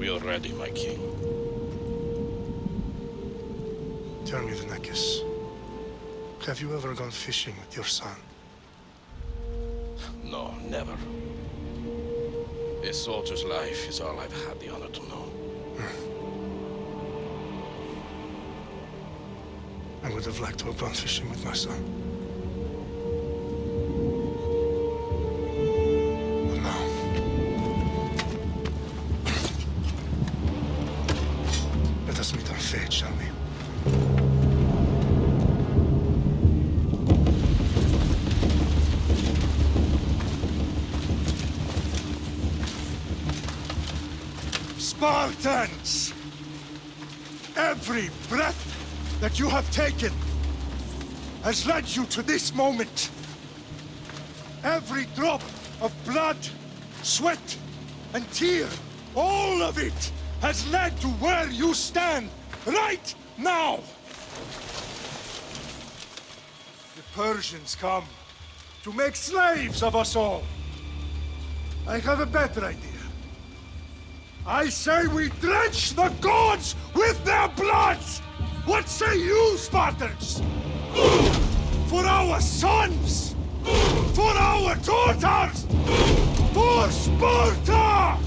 We are ready, my king. Tell me, Venekis, have you ever gone fishing with your son? No, never. A soldier's life is all I've had the honor to know. I would have liked to have gone fishing with my son. But now... let us meet our fate, shall we? Spartans! Every breath that you have taken has led you to this moment. Every drop of blood, sweat, and tear, all of it has led to where you stand right now. The Persians come to make slaves of us all. I have a better idea. I say we drench the gods with their blood! What say you, Spartans? For our sons! For our daughters! For Sparta!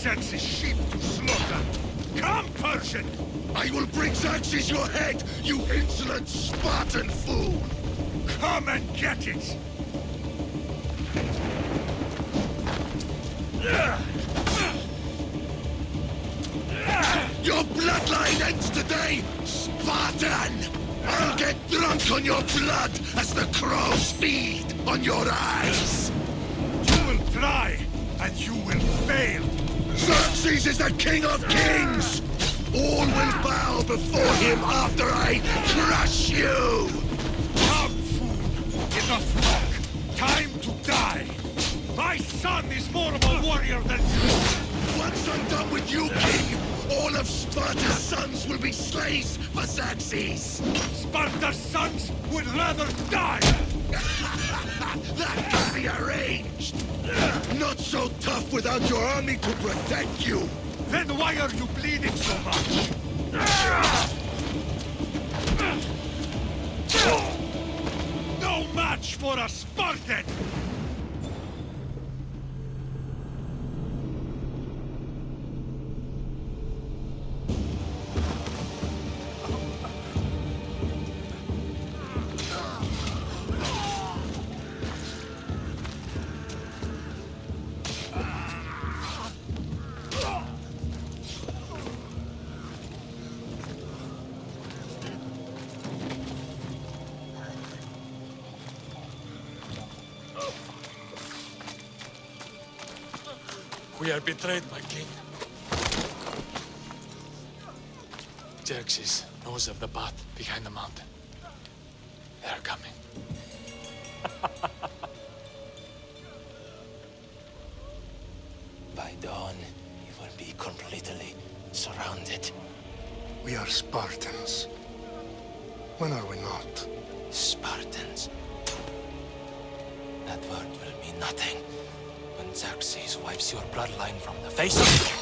Xerxes' sheep to slaughter. Come, Persian! I will bring Xerxes your head, you insolent Spartan fool! Come and get it! Your bloodline ends today, Spartan! I'll get drunk on your blood as the crows feed on your eyes! You will try, and you will fail! Xerxes is the king of kings! All will bow before him after I crush you! Come, fool! Enough talk! Time to die! My son is more of a warrior than you! Once I'm done with you, king, all of Sparta's sons will be slaves for Xerxes! Sparta's sons would rather die! That can be arranged! Not so tough without your army to protect you! Then why are you bleeding so much? No match for a Spartan! We are betrayed, my king. Xerxes knows of the path behind the mountain. They are coming. By dawn, you will be completely surrounded. We are Spartans. When are we not? Spartans. That word will mean nothing when Xerxes wipes your bloodline from the face of it.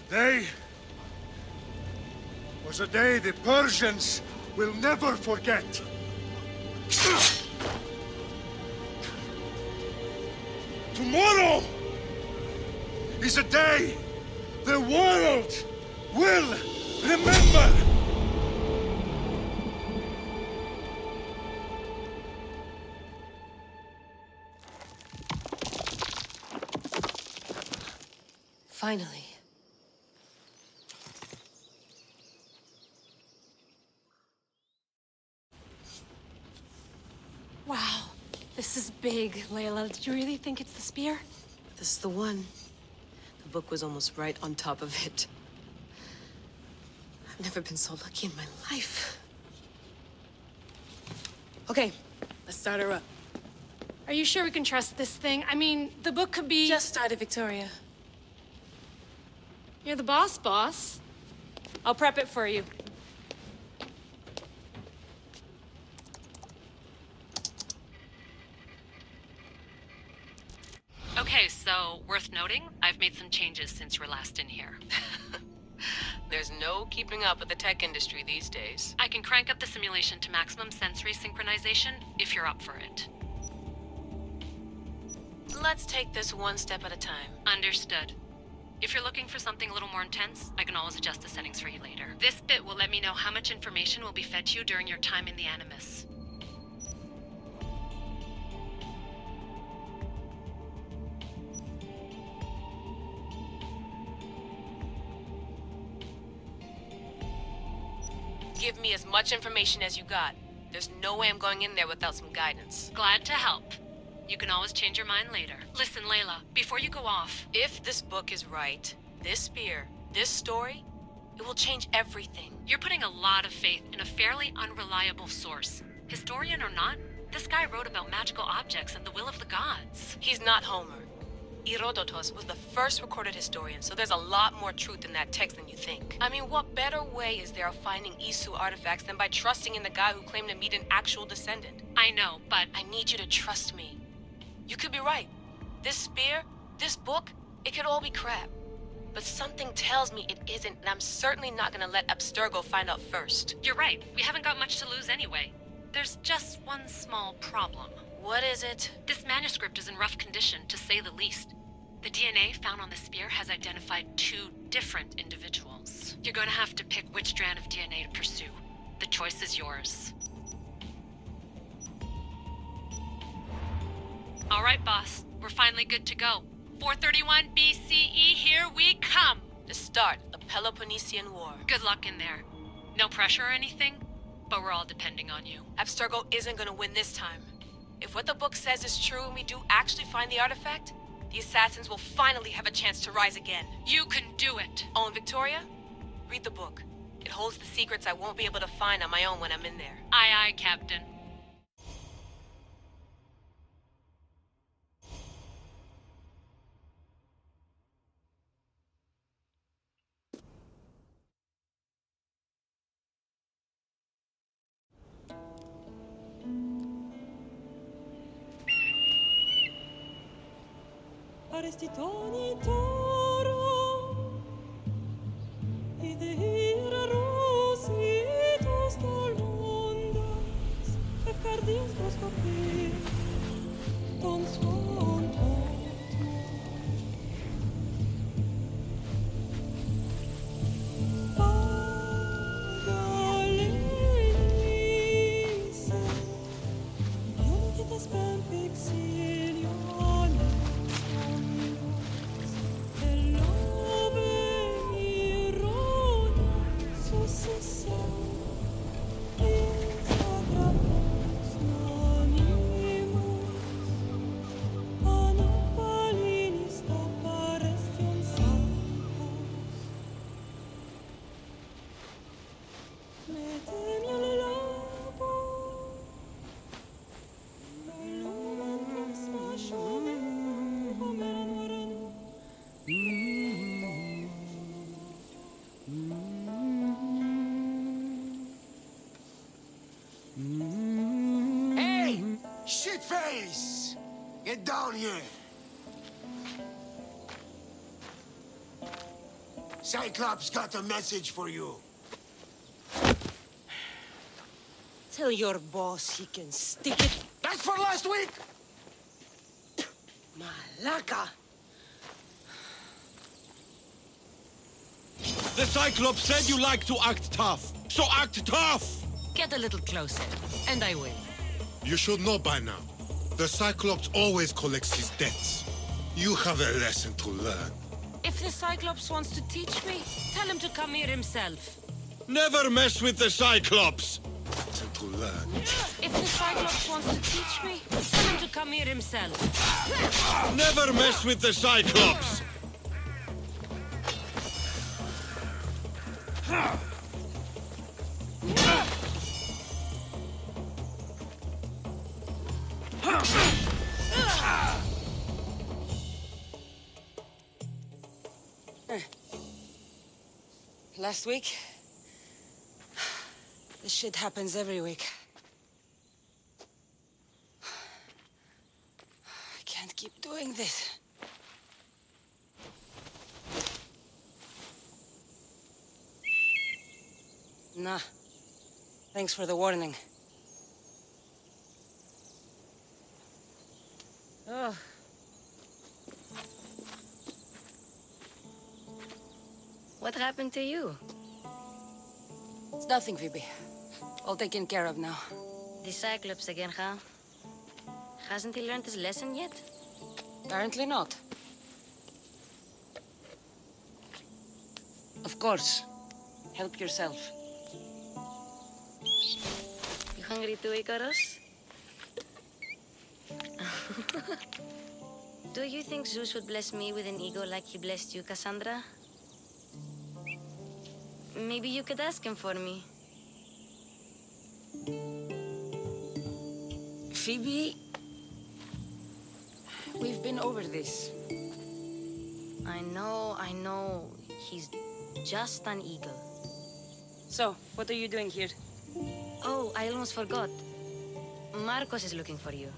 Today was a day the Persians will never forget. Tomorrow is a day the world will remember. Finally. Wow, this is big, Layla. Did you really think it's the spear? This is the one. The book was almost right on top of it. I've never been so lucky in my life. Okay, let's start her up. Are you sure we can trust this thing? I mean, the book could be... Just started, Victoria. You're the boss. I'll prep it for you. Okay, so worth noting, I've made some changes since you were last in here. There's no keeping up with the tech industry these days. I can crank up the simulation to maximum sensory synchronization if you're up for it. Let's take this one step at a time. Understood. If you're looking for something a little more intense, I can always adjust the settings for you later. This bit will let me know how much information will be fed to you during your time in the Animus. Give me as much information as you got. There's no way I'm going in there without some guidance. Glad to help. You can always change your mind later. Listen, Layla, before you go off... If this book is right, this spear, this story, it will change everything. You're putting a lot of faith in a fairly unreliable source. Historian or not, this guy wrote about magical objects and the will of the gods. He's not Homer. Herodotus was the first recorded historian, so there's a lot more truth in that text than you think. I mean, what better way is there of finding Isu artifacts than by trusting in the guy who claimed to meet an actual descendant? I know, but... I need you to trust me. You could be right. This spear, this book, it could all be crap. But something tells me it isn't, and I'm certainly not gonna let Abstergo find out first. You're right. We haven't got much to lose anyway. There's just one small problem. What is it? This manuscript is in rough condition, to say the least. The DNA found on the spear has identified 2 different individuals. You're going to have to pick which strand of DNA to pursue. The choice is yours. All right, boss. We're finally good to go. 431 BCE, here we come! The start of the Peloponnesian War. Good luck in there. No pressure or anything, but we're all depending on you. Abstergo isn't gonna win this time. If what the book says is true and we do actually find the artifact, the assassins will finally have a chance to rise again. You can do it! Oh, and Victoria? Read the book. It holds the secrets I won't be able to find on my own when I'm in there. Aye, aye, Captain. Arrestitoni toro, idehira rositos tolmondas, efcardios proskopir, ton svon Pagalisa, yon kitas ben fixilion. Hey! Shitface! Get down here! Cyclops got a message for you. Tell your boss he can stick it. That's for last week! Malaka! The Cyclops said you like to act tough, so act tough! Get a little closer, and I will. You should know by now. The Cyclops always collects his debts. You have a lesson to learn. If the Cyclops wants to teach me, tell him to come here himself. Never mess with the Cyclops! Lesson to learn. If the Cyclops wants to teach me, tell him to come here himself. Never mess with the Cyclops! Last week? This shit happens every week. I can't keep doing this. Nah. Thanks for the warning. Oh. What happened to you? It's nothing, Phoebe. All taken care of now. The Cyclops again, huh? Hasn't he learned his lesson yet? Apparently not. Of course. Help yourself. You hungry too, Icarus? Do you think Zeus would bless me with an ego like he blessed you, Cassandra? Maybe you could ask him for me. Phoebe, we've been over this. I know. He's just an eagle. So, what are you doing here? Oh, I almost forgot. Marcos is looking for you.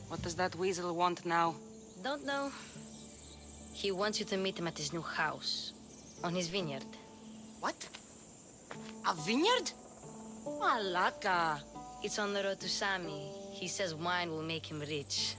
What does that weasel want now? Don't know. He wants you to meet him at his new house. On his vineyard. What? A vineyard? Malaka. It's on the road to Sami. He says wine will make him rich.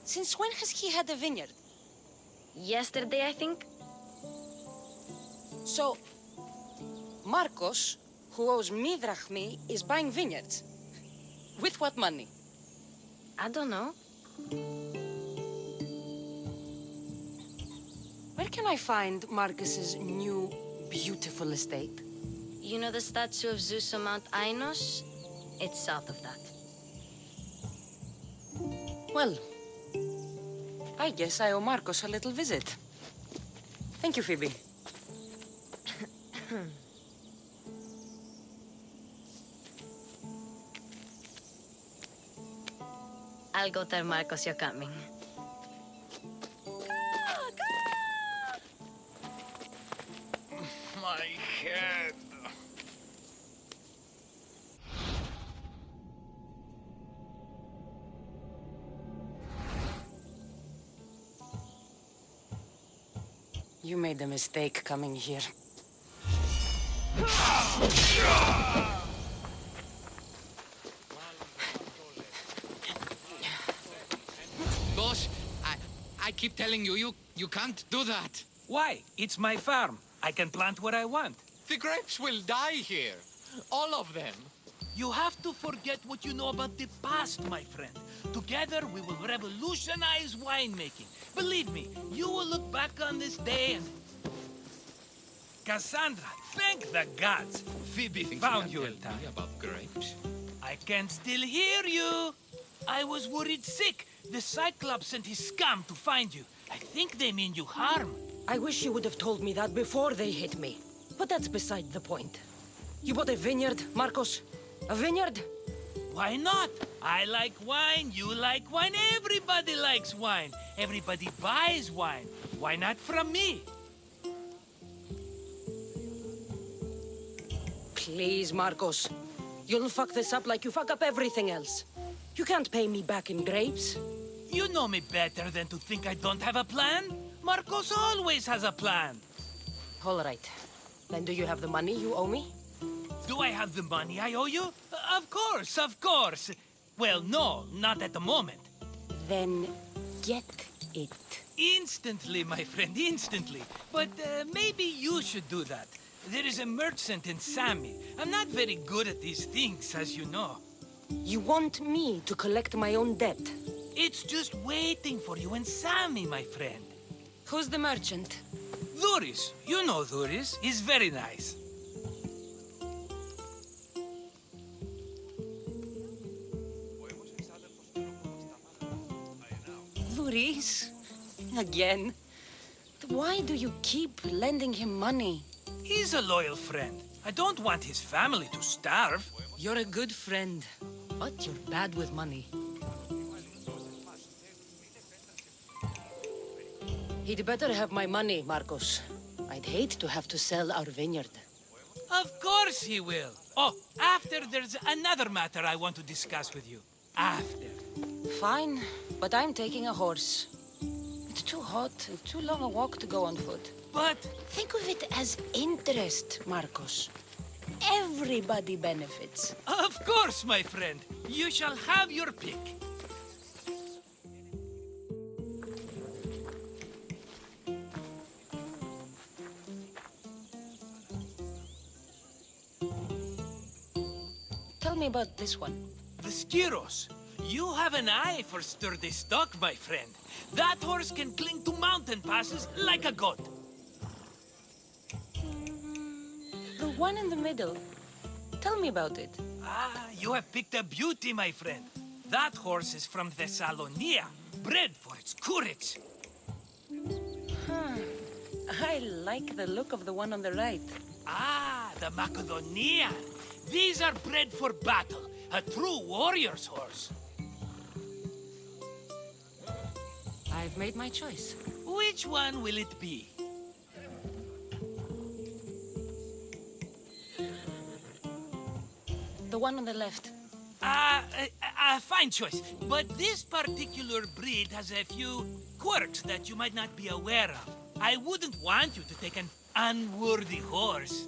Since when has he had a vineyard? Yesterday, I think. So, Marcos, who owes me drachmi, is buying vineyards. With what money? I don't know. Where can I find Marcus's new, beautiful estate? You know the statue of Zeus on Mount Ainos? It's south of that. Well, I guess I owe Marcos a little visit. Thank you, Phoebe. I'll go tell Marcos you're coming. My head. You made a mistake coming here. Boss, I keep telling you, you can't do that. Why? It's my farm. I can plant what I want. The grapes will die here. All of them. You have to forget what you know about the past, my friend. Together, we will revolutionize winemaking. Believe me, you will look back on this day and... Cassandra, thank the gods. Phoebe found you in time. About grapes? I can still hear you. I was worried sick. The Cyclops and his scum to find you. I think they mean you harm. I wish you would have told me that before they hit me. But that's beside the point. You bought a vineyard, Marcos? A vineyard? Why not? I like wine, you like wine, everybody likes wine. Everybody buys wine. Why not from me? Please, Marcos. You'll fuck this up like you fuck up everything else. You can't pay me back in grapes. You know me better than to think I don't have a plan. Marcos always has a plan. All right. Then do you have the money you owe me? Do I have the money I owe you? Of course, of course. Well, no, not at the moment. Then get it. Instantly, my friend, instantly. But maybe you should do that. There is a merchant in Sami. I'm not very good at these things, as you know. You want me to collect my own debt? It's just waiting for you in Sami, my friend. Who's the merchant? Duris. You know Duris. He's very nice. Duris? Again? Why do you keep lending him money? He's a loyal friend. I don't want his family to starve. You're a good friend, but you're bad with money. He'd better have my money, Marcos. I'd hate to have to sell our vineyard. Of course he will. Oh, after there's another matter I want to discuss with you. After. Fine, but I'm taking a horse. It's too hot and too long a walk to go on foot. But... think of it as interest, Marcos. Everybody benefits. Of course, my friend. You shall have your pick. Tell me about this one. The Skiros. You have an eye for sturdy stock, my friend. That horse can cling to mountain passes like a goat. The one in the middle. Tell me about it. Ah, you have picked a beauty, my friend. That horse is from Thessalonia, bred for its courage. Huh. I like the look of the one on the right. Ah, the Macedonian. These are bred for battle, a true warrior's horse. I've made my choice. Which one will it be? The one on the left. I A fine choice. But this particular breed has a few quirks that you might not be aware of. I wouldn't want you to take an unworthy horse.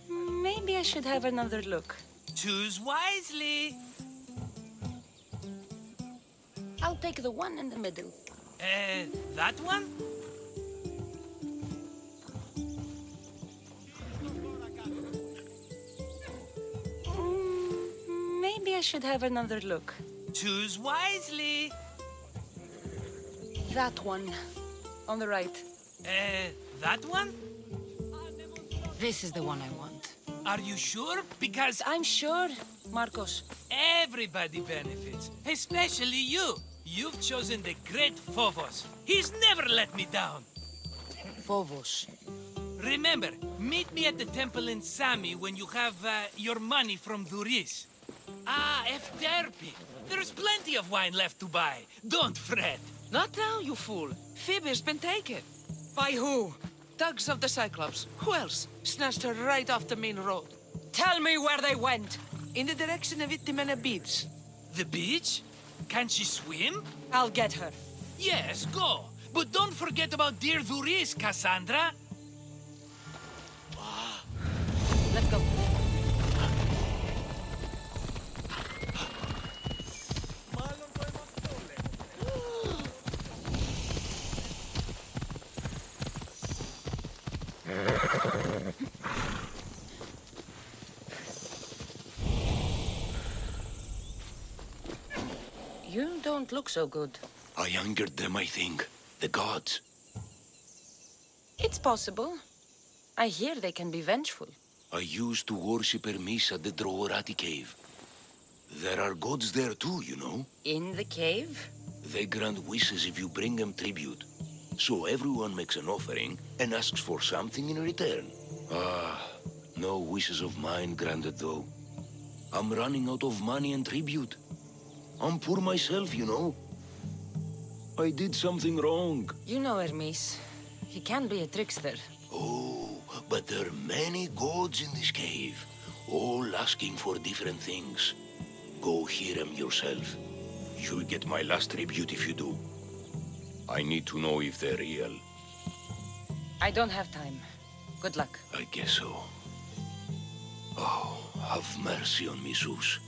Maybe I should have another look. Choose wisely. I'll take the one in the middle. That one? Maybe I should have another look. Choose wisely. That one. On the right. That one? This is the one I want. Are you sure? Because I'm sure, Marcos. everybody benefits, especially you. You've chosen the great Phobos. He's never let me down. Phobos. Remember, meet me at the temple in Sami when you have your money from Duris. Ah, Efterpi. There's plenty of wine left to buy. Don't fret. Not now, you fool. Phoebe's been taken. By who? Thugs of the Cyclops. Who else? Snatched her right off the main road. Tell me where they went. In the direction of Itimena Beach. The beach? Can she swim? I'll get her. Yes, go. But don't forget about dear Duris, Cassandra. Let's go. You don't look so good. I angered them, I think. The gods. It's possible. I hear they can be vengeful. I used to worship Hermes at the Droorati cave. There are gods there too, you know. In the cave? They grant wishes if you bring them tribute. So everyone makes an offering and asks for something in return. Ah, no wishes of mine granted though. I'm running out of money and tribute. I'm poor myself, you know. I did something wrong. You know Hermes. He can be a trickster. Oh, but there are many gods in this cave, all asking for different things. Go hear them yourself. You'll get my last tribute if you do. I need to know if they're real. I don't have time. Good luck. I guess so. Oh, have mercy on me, Zeus.